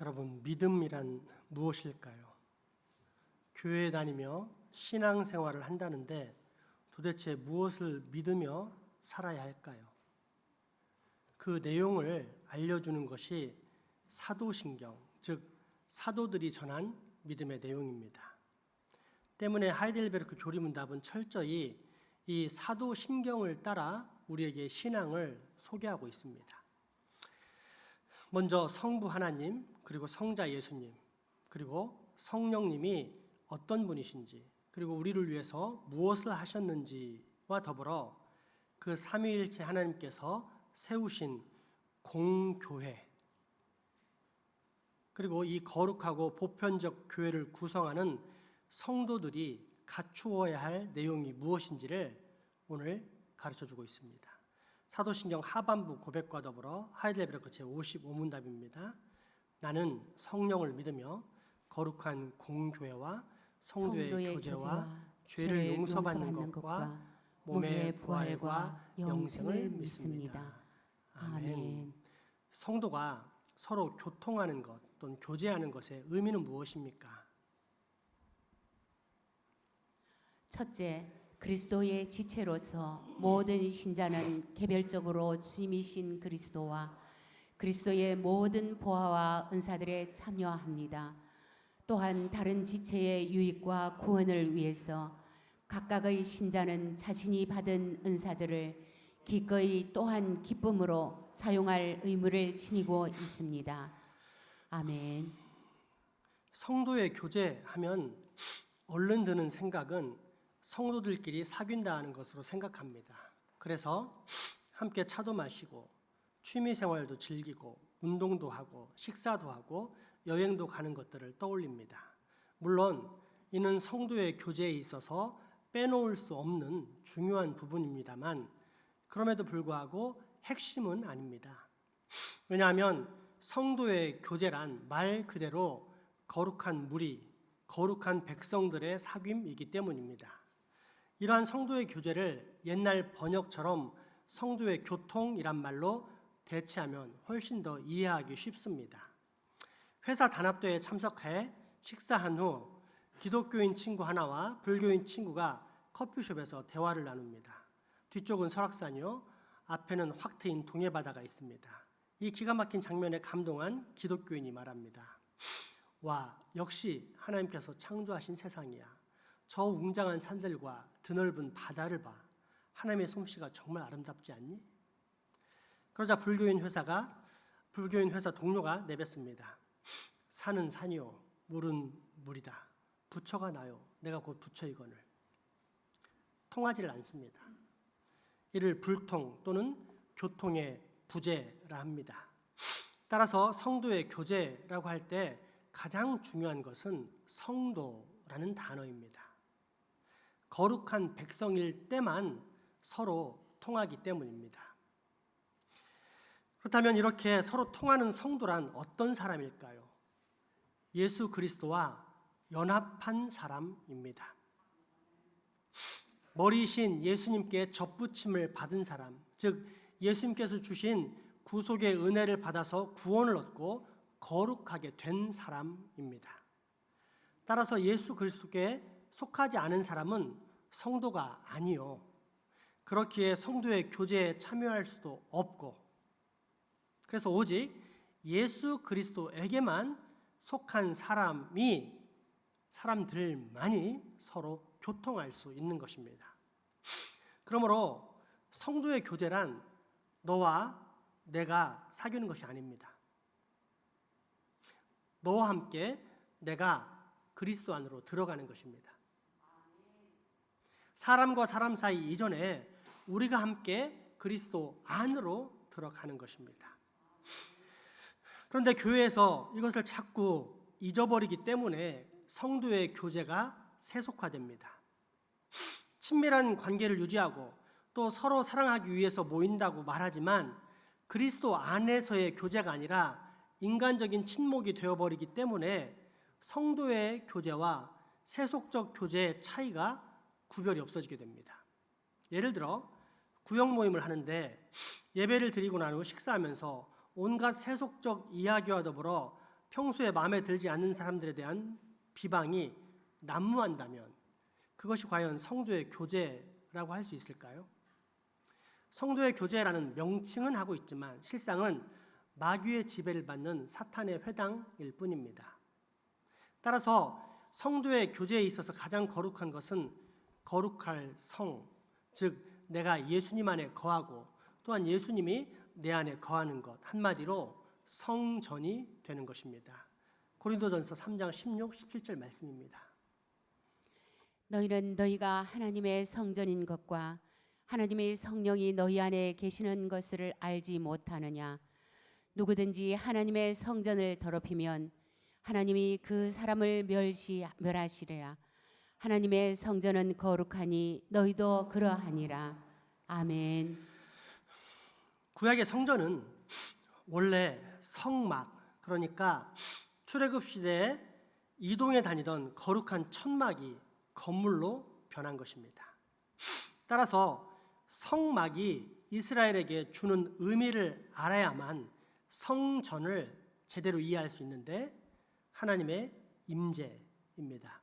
여러분, 믿음이란 무엇일까요? 교회에 다니며 신앙생활을 한다는데 도대체 무엇을 믿으며 살아야 할까요? 그 내용을 알려주는 것이 사도신경, 즉 사도들이 전한 믿음의 내용입니다. 때문에 하이델베르크 교리문답은 철저히 이 사도신경을 따라 우리에게 신앙을 소개하고 있습니다. 먼저 성부 하나님, 그리고 성자 예수님, 그리고 성령님이 어떤 분이신지, 그리고 우리를 위해서 무엇을 하셨는지와 더불어 그 삼위일체 하나님께서 세우신 공교회, 그리고 이 거룩하고 보편적 교회를 구성하는 성도들이 갖추어야 할 내용이 무엇인지를 오늘 가르쳐주고 있습니다. 사도신경 하반부 고백과 더불어 하이델베르크 제55문답입니다. 나는 성령을 믿으며 거룩한 공교회와 성도의 교제와 죄를 용서받는 것과 몸의 부활과 영생을 믿습니다. 아멘. 성도가 서로 교통하는 것 또는 교제하는 것의 의미는 무엇입니까? 첫째, 그리스도의 지체로서 모든 신자는 개별적으로 주님이신 그리스도와 그리스도의 모든 보화와 은사들에 참여합니다. 또한 다른 지체의 유익과 구원을 위해서 각각의 신자는 자신이 받은 은사들을 기꺼이 또한 기쁨으로 사용할 의무를 지니고 있습니다. 아멘. 성도의 교제하면 얼른 드는 생각은 성도들끼리 사귄다 하는 것으로 생각합니다. 그래서 함께 차도 마시고 취미생활도 즐기고 운동도 하고 식사도 하고 여행도 가는 것들을 떠올립니다. 물론 이는 성도의 교제에 있어서 빼놓을 수 없는 중요한 부분입니다만 그럼에도 불구하고 핵심은 아닙니다. 왜냐하면 성도의 교제란 말 그대로 거룩한 무리, 거룩한 백성들의 사귐이기 때문입니다. 이러한 성도의 교제를 옛날 번역처럼 성도의 교통이란 말로 대체하면 훨씬 더 이해하기 쉽습니다. 회사 단합대회에 참석해 식사한 후 기독교인 친구 하나와 불교인 친구가 커피숍에서 대화를 나눕니다. 뒤쪽은 설악산이요, 앞에는 확 트인 동해바다가 있습니다. 이 기가 막힌 장면에 감동한 기독교인이 말합니다. 와, 역시 하나님께서 창조하신 세상이야. 저 웅장한 산들과 드넓은 바다를 봐. 하나님의 솜씨가 정말 아름답지 않니? 그러자 불교인 회사 동료가 내뱉습니다. 산은 산이요, 물은 물이다. 부처가 나요. 내가 곧 부처이거늘. 통하지를 않습니다. 이를 불통 또는 교통의 부재라 합니다. 따라서 성도의 교제라고 할 때 가장 중요한 것은 성도라는 단어입니다. 거룩한 백성일 때만 서로 통하기 때문입니다. 그렇다면 이렇게 서로 통하는 성도란 어떤 사람일까요? 예수 그리스도와 연합한 사람입니다. 머리이신 예수님께 접붙임을 받은 사람, 즉 예수님께서 주신 구속의 은혜를 받아서 구원을 얻고 거룩하게 된 사람입니다. 따라서 예수 그리스도께 속하지 않은 사람은 성도가 아니요. 그렇기에 성도의 교제에 참여할 수도 없고, 그래서 오직 예수 그리스도에게만 속한 사람들만이 서로 교통할 수 있는 것입니다. 그러므로 성도의 교제란 너와 내가 사귀는 것이 아닙니다. 너와 함께 내가 그리스도 안으로 들어가는 것입니다. 사람과 사람 사이 이전에 우리가 함께 그리스도 안으로 들어가는 것입니다. 그런데 교회에서 이것을 자꾸 잊어버리기 때문에 성도의 교제가 세속화됩니다. 친밀한 관계를 유지하고 또 서로 사랑하기 위해서 모인다고 말하지만 그리스도 안에서의 교제가 아니라 인간적인 친목이 되어버리기 때문에 성도의 교제와 세속적 교제의 차이가 구별이 없어지게 됩니다. 예를 들어 구역 모임을 하는데 예배를 드리고 난 후 식사하면서 온갖 세속적 이야기와 더불어 평소에 마음에 들지 않는 사람들에 대한 비방이 난무한다면 그것이 과연 성도의 교제라고 할 수 있을까요? 성도의 교제라는 명칭은 하고 있지만 실상은 마귀의 지배를 받는 사탄의 회당일 뿐입니다. 따라서 성도의 교제에 있어서 가장 거룩한 것은 거룩할 성, 즉 내가 예수님 안에 거하고 또한 예수님이 내 안에 거하는 것, 한마디로 성전이 되는 것입니다. 고린도전서 3장 16, 17절 말씀입니다. 너희는 너희가 하나님의 성전인 것과 하나님의 성령이 너희 안에 계시는 것을 알지 못하느냐. 누구든지 하나님의 성전을 더럽히면 하나님이 그 사람을 멸하시리라. 하나님의 성전은 거룩하니 너희도 그러하니라. 아멘. 구약의 성전은 원래 성막, 그러니까 출애굽 시대에 이동해 다니던 거룩한 천막이 건물로 변한 것입니다. 따라서 성막이 이스라엘에게 주는 의미를 알아야만 성전을 제대로 이해할 수 있는데 하나님의 임재입니다.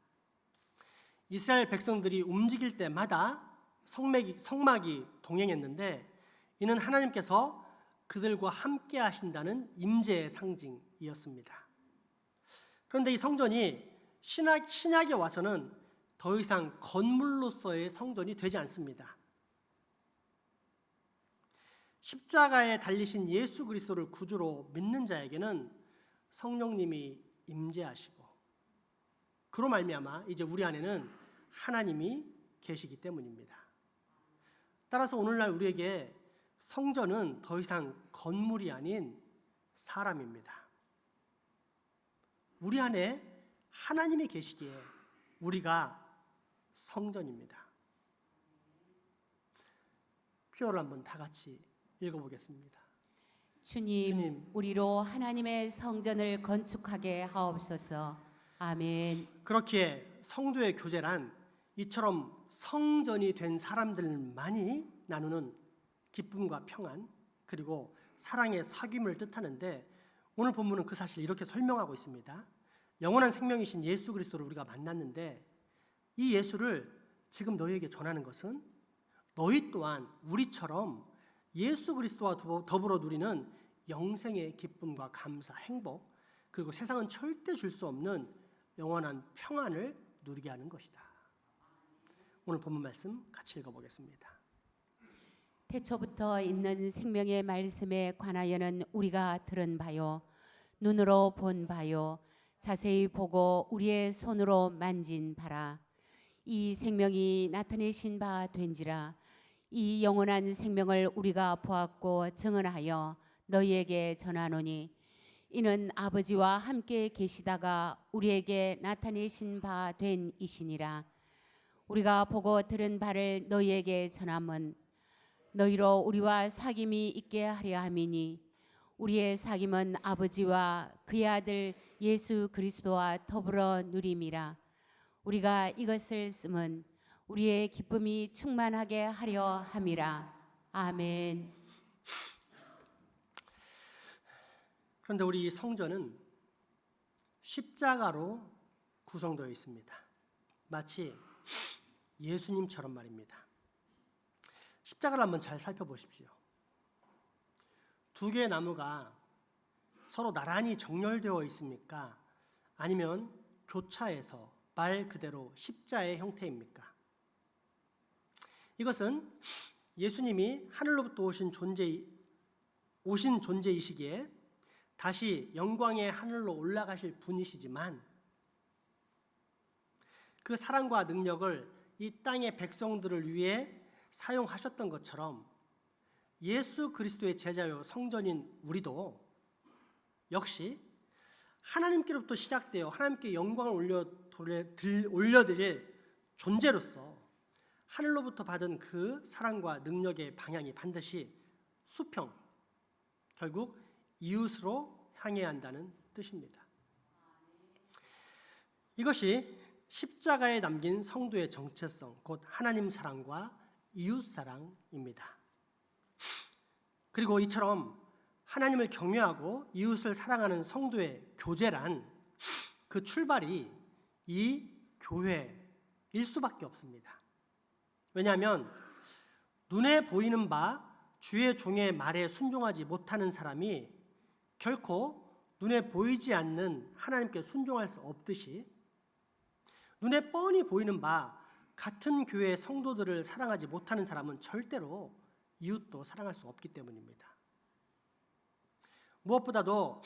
이스라엘 백성들이 움직일 때마다 성막이 동행했는데 이는 하나님께서 그들과 함께 하신다는 임재의 상징이었습니다. 그런데 이 성전이 신약에 와서는 더 이상 건물로서의 성전이 되지 않습니다. 십자가에 달리신 예수 그리스도를 구주로 믿는 자에게는 성령님이 임재하시고 그로 말미암아 이제 우리 안에는 하나님이 계시기 때문입니다. 따라서 오늘날 우리에게 성전은 더 이상 건물이 아닌 사람입니다. 우리 안에 하나님이 계시기에 우리가 성전입니다. 표어를 한번 다 같이 읽어보겠습니다. 주님, 우리로 하나님의 성전을 건축하게 하옵소서. 아멘. 그렇기에 성도의 교제란 이처럼 성전이 된 사람들만이 나누는 기쁨과 평안 그리고 사랑의 사귐을 뜻하는데 오늘 본문은 그 사실을 이렇게 설명하고 있습니다. 영원한 생명이신 예수 그리스도를 우리가 만났는데 이 예수를 지금 너희에게 전하는 것은 너희 또한 우리처럼 예수 그리스도와 더불어 누리는 영생의 기쁨과 감사, 행복 그리고 세상은 절대 줄 수 없는 영원한 평안을 누리게 하는 것이다. 오늘 본문 말씀 같이 읽어보겠습니다. 태초부터 있는 생명의 말씀에 관하여는 우리가 들은 바요 눈으로 본 바요 자세히 보고 우리의 손으로 만진 바라. 이 생명이 나타내신 바 된지라. 이 영원한 생명을 우리가 보았고 증언하여 너희에게 전하노니 이는 아버지와 함께 계시다가 우리에게 나타내신 바 된 이시니라. 우리가 보고 들은 바를 너희에게 전함은 너희로 우리와 사귐이 있게 하려 함이니 우리의 사귐은 아버지와 그의 아들 예수 그리스도와 더불어 누림이라. 우리가 이것을 쓰면 우리의 기쁨이 충만하게 하려 함이라. 아멘. 그런데 우리 이 성전은 십자가로 구성되어 있습니다. 마치 예수님처럼 말입니다. 십자가를 한번 잘 살펴보십시오. 두 개의 나무가 서로 나란히 정렬되어 있습니까? 아니면 교차해서 말 그대로 십자의 형태입니까? 이것은 예수님이 하늘로부터 오신 존재이시기에 다시 영광의 하늘로 올라가실 분이시지만 그 사랑과 능력을 이 땅의 백성들을 위해 사용하셨던 것처럼 예수 그리스도의 제자요 성전인 우리도 역시 하나님께로부터 시작되어 하나님께 영광을 올려드릴 존재로서 하늘로부터 받은 그 사랑과 능력의 방향이 반드시 수평, 결국 이웃으로 향해야 한다는 뜻입니다. 이것이 십자가에 남긴 성도의 정체성, 곧 하나님 사랑과 이웃 사랑입니다. 그리고 이처럼 하나님을 경외하고 이웃을 사랑하는 성도의 교제란 그 출발이 이 교회일 수밖에 없습니다. 왜냐하면 눈에 보이는 바 주의 종의 말에 순종하지 못하는 사람이 결코 눈에 보이지 않는 하나님께 순종할 수 없듯이 눈에 뻔히 보이는 바 같은 교회의 성도들을 사랑하지 못하는 사람은 절대로 이웃도 사랑할 수 없기 때문입니다. 무엇보다도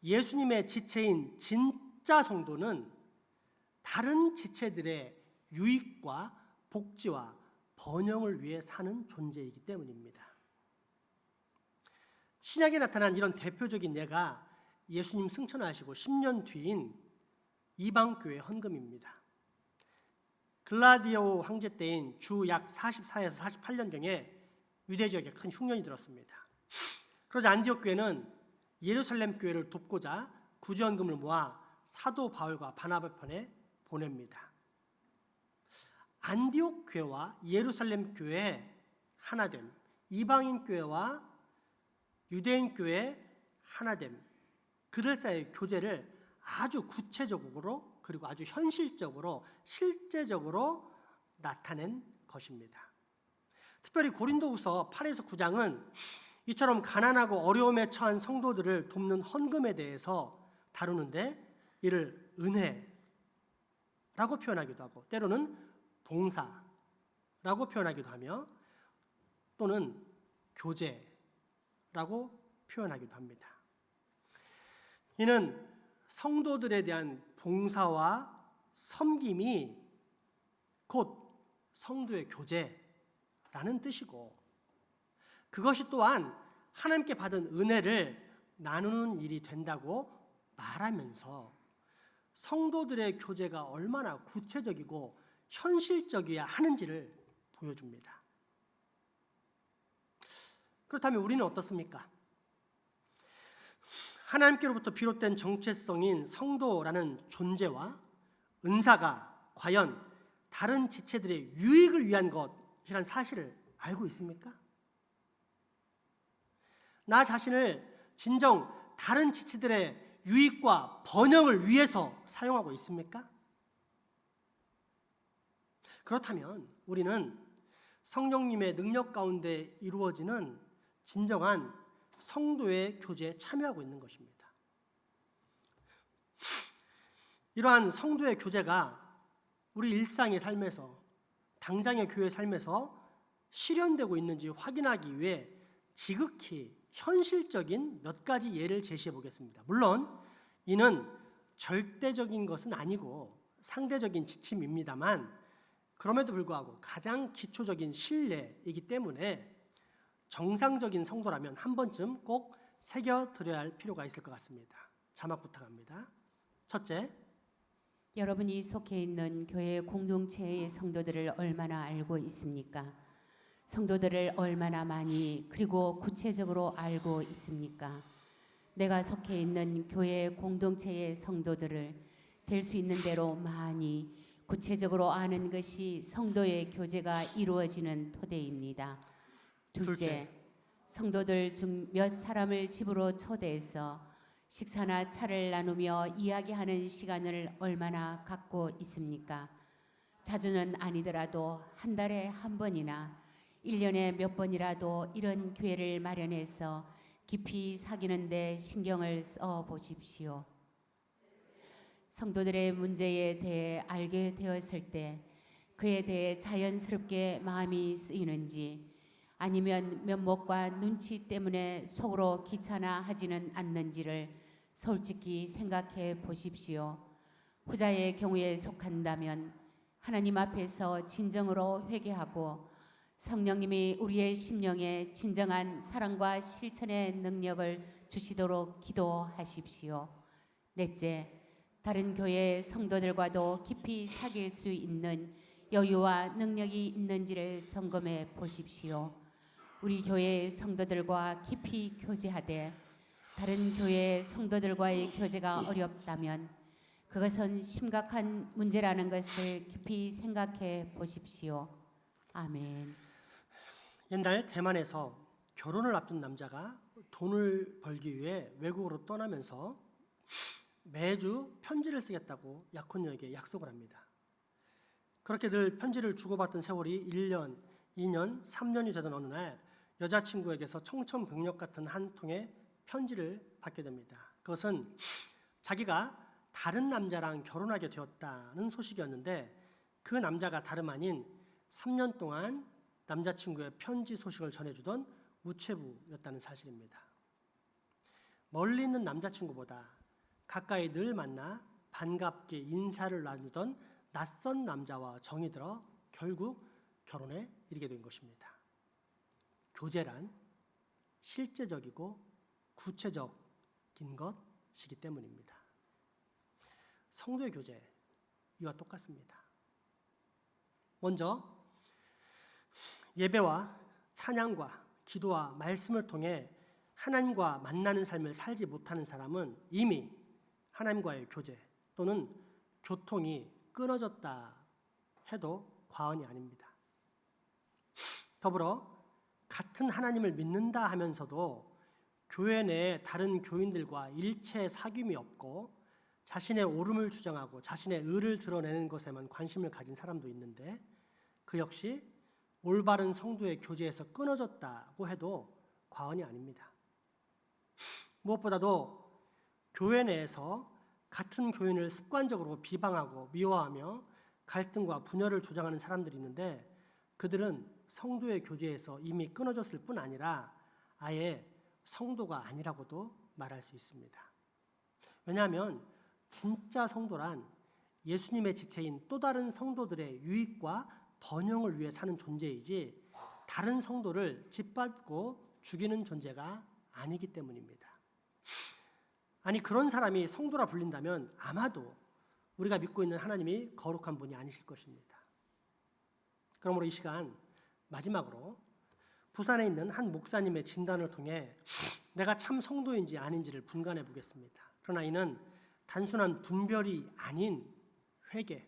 예수님의 지체인 진짜 성도는 다른 지체들의 유익과 복지와 번영을 위해 사는 존재이기 때문입니다. 신약에 나타난 이런 대표적인 예가 예수님 승천하시고 10년 뒤인 이방교회 헌금입니다. 글라디오 황제 때인 주 약 44에서 48년경에 유대 지역에 큰 흉년이 들었습니다. 그러자 안디옥 교회는 예루살렘 교회를 돕고자 구제헌금을 모아 사도 바울과 바나바 편에 보냅니다. 안디옥 교회와 예루살렘 교회 하나됨, 이방인 교회와 유대인 교회 하나됨, 그들 사이의 교제를 아주 구체적으로 그리고 아주 현실적으로 실제적으로 나타낸 것입니다. 특별히 고린도후서 8에서 9장은 이처럼 가난하고 어려움에 처한 성도들을 돕는 헌금에 대해서 다루는데 이를 은혜라고 표현하기도 하고 때로는 봉사라고 표현하기도 하며 또는 교제라고 표현하기도 합니다. 이는 성도들에 대한 봉사와 섬김이 곧 성도의 교제라는 뜻이고 그것이 또한 하나님께 받은 은혜를 나누는 일이 된다고 말하면서 성도들의 교제가 얼마나 구체적이고 현실적이어야 하는지를 보여줍니다. 그렇다면 우리는 어떻습니까? 하나님께로부터 비롯된 정체성인 성도라는 존재와 은사가 과연 다른 지체들의 유익을 위한 것이라는 사실을 알고 있습니까? 나 자신을 진정 다른 지체들의 유익과 번영을 위해서 사용하고 있습니까? 그렇다면 우리는 성령님의 능력 가운데 이루어지는 진정한 성도의 교제에 참여하고 있는 것입니다. 이러한 성도의 교제가 우리 일상의 삶에서 당장의 교회 삶에서 실현되고 있는지 확인하기 위해 지극히 현실적인 몇 가지 예를 제시해 보겠습니다. 물론 이는 절대적인 것은 아니고 상대적인 지침입니다만 그럼에도 불구하고 가장 기초적인 신뢰이기 때문에 정상적인 성도라면 한 번쯤 꼭 새겨드려야 할 필요가 있을 것 같습니다. 자막 부탁합니다. 첫째, 여러분이 속해 있는 교회 공동체의 성도들을 얼마나 알고 있습니까? 성도들을 얼마나 많이 그리고 구체적으로 알고 있습니까? 내가 속해 있는 교회 공동체의 성도들을 될 수 있는 대로 많이 구체적으로 아는 것이 성도의 교제가 이루어지는 토대입니다. 둘째, 성도들 중 몇 사람을 집으로 초대해서 식사나 차를 나누며 이야기하는 시간을 얼마나 갖고 있습니까? 자주는 아니더라도 한 달에 한 번이나 1년에 몇 번이라도 이런 기회를 마련해서 깊이 사귀는 데 신경을 써 보십시오. 성도들의 문제에 대해 알게 되었을 때 그에 대해 자연스럽게 마음이 쓰이는지 아니면 면목과 눈치 때문에 속으로 귀찮아하지는 않는지를 솔직히 생각해 보십시오. 후자의 경우에 속한다면 하나님 앞에서 진정으로 회개하고 성령님이 우리의 심령에 진정한 사랑과 실천의 능력을 주시도록 기도하십시오. 넷째, 다른 교회 성도들과도 깊이 사귈 수 있는 여유와 능력이 있는지를 점검해 보십시오. 우리 교회 성도들과 깊이 교제하되 다른 교회 성도들과의 교제가 어렵다면 그것은 심각한 문제라는 것을 깊이 생각해 보십시오. 아멘. 옛날 대만에서 결혼을 앞둔 남자가 돈을 벌기 위해 외국으로 떠나면서 매주 편지를 쓰겠다고 약혼녀에게 약속을 합니다. 그렇게 늘 편지를 주고받던 세월이 1년, 2년, 3년이 되던 어느 날 여자친구에게서 청천벽력 같은 한 통의 편지를 받게 됩니다. 그것은 자기가 다른 남자랑 결혼하게 되었다는 소식이었는데 그 남자가 다름 아닌 3년 동안 남자친구의 편지 소식을 전해주던 우체부였다는 사실입니다. 멀리 있는 남자친구보다 가까이 늘 만나 반갑게 인사를 나누던 낯선 남자와 정이 들어 결국 결혼에 이르게 된 것입니다. 교제란 실제적이고 구체적인 것이기 때문입니다. 성도의 교제, 이와 똑같습니다. 먼저 예배와 찬양과 기도와 말씀을 통해 하나님과 만나는 삶을 살지 못하는 사람은 이미 하나님과의 교제 또는 교통이 끊어졌다 해도 과언이 아닙니다. 더불어 같은 하나님을 믿는다 하면서도 교회 내에 다른 교인들과 일체 사귐이 없고 자신의 옳음을 주장하고 자신의 의를 드러내는 것에만 관심을 가진 사람도 있는데 그 역시 올바른 성도의 교제에서 끊어졌다고 해도 과언이 아닙니다. 무엇보다도 교회 내에서 같은 교인을 습관적으로 비방하고 미워하며 갈등과 분열을 조장하는 사람들이 있는데 그들은 성도의 교제에서 이미 끊어졌을 뿐 아니라 아예 성도가 아니라고도 말할 수 있습니다. 왜냐하면 진짜 성도란 예수님의 지체인 또 다른 성도들의 유익과 번영을 위해 사는 존재이지 다른 성도를 짓밟고 죽이는 존재가 아니기 때문입니다. 아니 그런 사람이 성도라 불린다면 아마도 우리가 믿고 있는 하나님이 거룩한 분이 아니실 것입니다. 그러므로 이 시간 마지막으로 부산에 있는 한 목사님의 진단을 통해 내가 참 성도인지 아닌지를 분간해 보겠습니다. 그러나 이는 단순한 분별이 아닌 회개,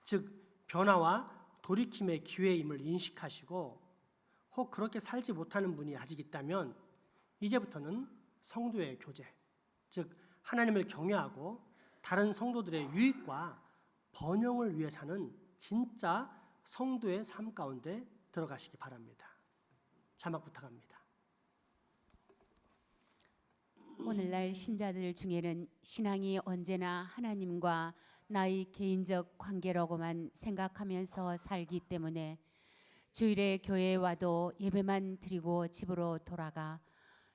즉 변화와 돌이킴의 기회임을 인식하시고 혹 그렇게 살지 못하는 분이 아직 있다면 이제부터는 성도의 교제, 즉 하나님을 경외하고 다른 성도들의 유익과 번영을 위해 사는 진짜 성도의 삶 가운데 들어가시기 바랍니다. 자막 부탁합니다. 오늘날 신자들 중에는 신앙이 언제나 하나님과 나의 개인적 관계라고만 생각하면서 살기 때문에 주일에 교회에 와도 예배만 드리고 집으로 돌아가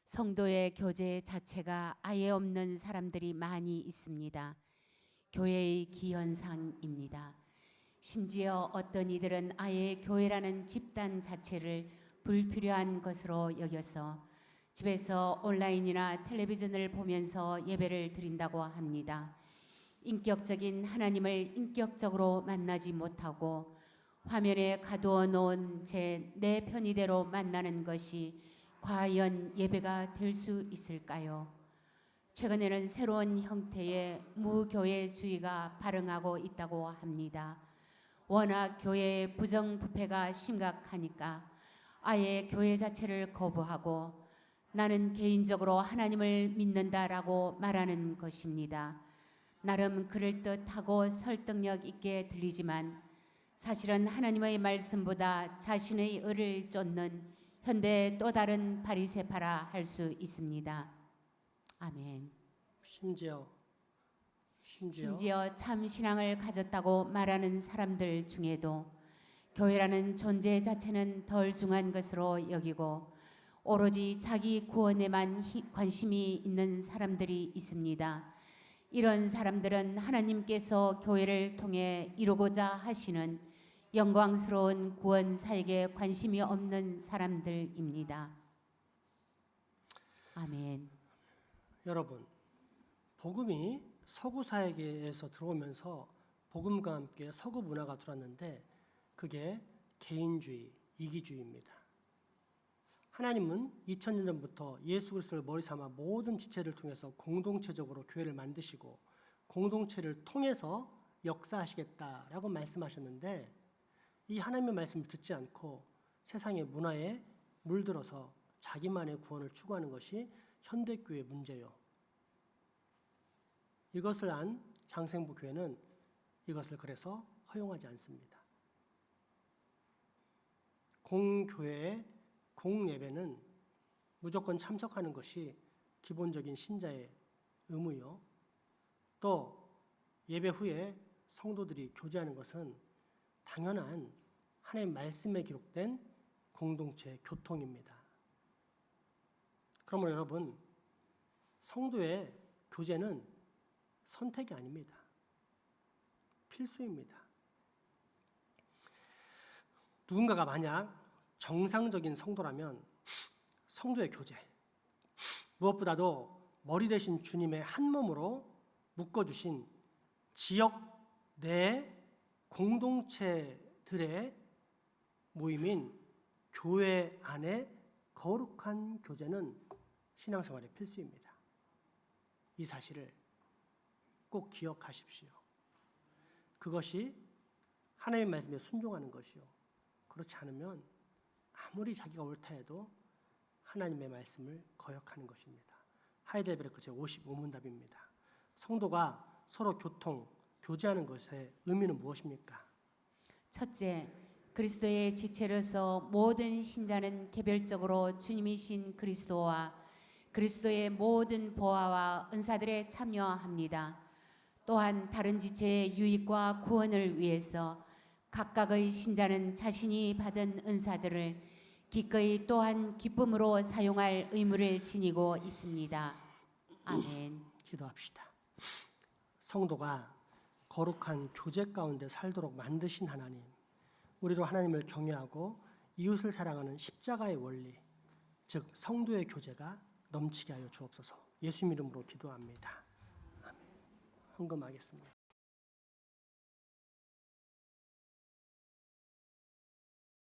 성도의 교제 자체가 아예 없는 사람들이 많이 있습니다. 교회의 기현상입니다. 심지어 어떤 이들은 아예 교회라는 집단 자체를 불필요한 것으로 여겨서 집에서 온라인이나 텔레비전을 보면서 예배를 드린다고 합니다. 인격적인 하나님을 인격적으로 만나지 못하고 화면에 가두어 놓은 내 편의대로 만나는 것이 과연 예배가 될 수 있을까요? 최근에는 새로운 형태의 무교회주의가 발흥하고 있다고 합니다. 워낙 교회의 부정부패가 심각하니까 아예 교회 자체를 거부하고 나는 개인적으로 하나님을 믿는다라고 말하는 것입니다. 나름 그럴듯하고 설득력 있게 들리지만 사실은 하나님의 말씀보다 자신의 의를 쫓는 현대의 또 다른 바리새파라 할 수 있습니다. 아멘. 심지어 참 신앙을 가졌다고 말하는 사람들 중에도 교회라는 존재 자체는 덜 중요한 것으로 여기고 오로지 자기 구원에만 관심이 있는 사람들이 있습니다. 이런 사람들은 하나님께서 교회를 통해 이루고자 하시는 영광스러운 구원 사역에 관심이 없는 사람들입니다. 아멘. 여러분, 복음이 서구 사회에서 들어오면서 복음과 함께 서구 문화가 들어왔는데 그게 개인주의, 이기주의입니다. 하나님은 2000년 전부터 예수 그리스도를 머리 삼아 모든 지체를 통해서 공동체적으로 교회를 만드시고 공동체를 통해서 역사하시겠다라고 말씀하셨는데 이 하나님의 말씀을 듣지 않고 세상의 문화에 물들어서 자기만의 구원을 추구하는 것이 현대교회의 문제요. 이것을 안 장생부 교회는 이것을 그래서 허용하지 않습니다. 공교회의 공예배는 무조건 참석하는 것이 기본적인 신자의 의무요. 또 예배 후에 성도들이 교제하는 것은 당연한 하나님의 말씀에 기록된 공동체 교통입니다. 그러므로 여러분, 성도의 교제는 선택이 아닙니다. 필수입니다. 누군가가 만약 정상적인 성도라면 성도의 교제, 무엇보다도 머리 대신 주님의 한 몸으로 묶어주신 지역 내 공동체들의 모임인 교회 안의 거룩한 교제는 신앙생활의 필수입니다. 이 사실을 꼭 기억하십시오. 그것이 하나님의 말씀에 순종하는 것이요. 그렇지 않으면 아무리 자기가 옳다 해도 하나님의 말씀을 거역하는 것입니다. 하이델베르크 제55문답입니다. 성도가 서로 교제하는 것의 의미는 무엇입니까? 첫째, 그리스도의 지체로서 모든 신자는 개별적으로 주님이신 그리스도와 그리스도의 모든 보화와 은사들에 참여합니다. 또한 다른 지체의 유익과 구원을 위해서 각각의 신자는 자신이 받은 은사들을 기꺼이 또한 기쁨으로 사용할 의무를 지니고 있습니다. 아멘. 기도합시다. 성도가 거룩한 교제 가운데 살도록 만드신 하나님, 우리로 하나님을 경외하고 이웃을 사랑하는 십자가의 원리, 즉 성도의 교제가 넘치게 하여 주옵소서. 예수님 이름으로 기도합니다. 아멘. 헌금하겠습니다.